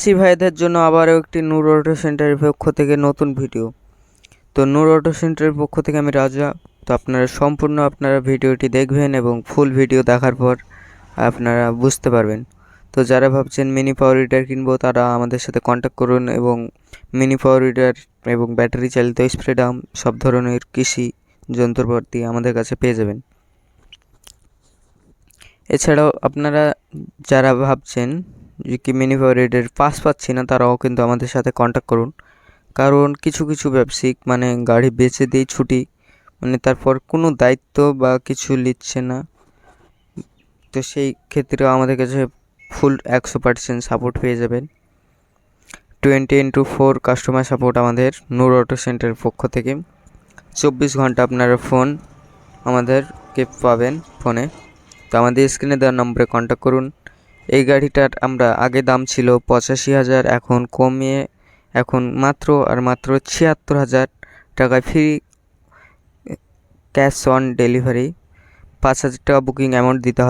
প্রবাসী ভাইদের জন্য আবারও একটি নূর অটো সেন্টারের পক্ষ থেকে নতুন ভিডিও। তো নূর অটো সেন্টারের পক্ষ থেকে আমি রাজা। তো আপনারা সম্পূর্ণ ভিডিওটি দেখবেন এবং ফুল ভিডিও দেখার পর আপনারা বুঝতে পারবেন। তো যারা ভাবছেন মিনি পাওয়ার হিটার কিনবো তারা আমাদের সাথে কন্ট্যাক্ট করুন এবং মিনি পাওয়ার হিটার এবং ব্যাটারি চালিত স্প্রে ডাম সব ধরনের কৃষি যন্ত্রপাতি আমাদের কাছে পেয়ে যাবেন। এছাড়াও আপনারা যারা ভাবছেন যে কি মিনি পাওয়ার হিটার পাস পাচ্ছি না, তারাও কিন্তু আমাদের সাথে কন্ট্যাক্ট করুন। কারণ কিছু কিছু ব্যবসায়িক গাড়ি বেচে দিয়ে ছুটি, তারপর কোনো দায়িত্ব বা কিছু নিচ্ছে না। তো সেই ক্ষেত্রেও আমাদের কাছে ফুল 100% সাপোর্ট পেয়ে যাবেন। 20x4 কাস্টমার সাপোর্ট আমাদের নূর অটো সেন্টারের পক্ষ থেকে। 24 ঘন্টা আপনারা ফোন আমাদেরকে পাবেন ফোনে। তো আমাদের স্ক্রিনে দেওয়ার নম্বরে কন্ট্যাক্ট করুন। এই গাড়িটার আগে দাম ছিল 85,000, এখন কমিয়ে এখন মাত্র 76,000 টাকায় ফ্রি ক্যাশ অন ডেলিভারি। 5,000 টাকা বুকিং অ্যামাউন্ট দিতে হবে।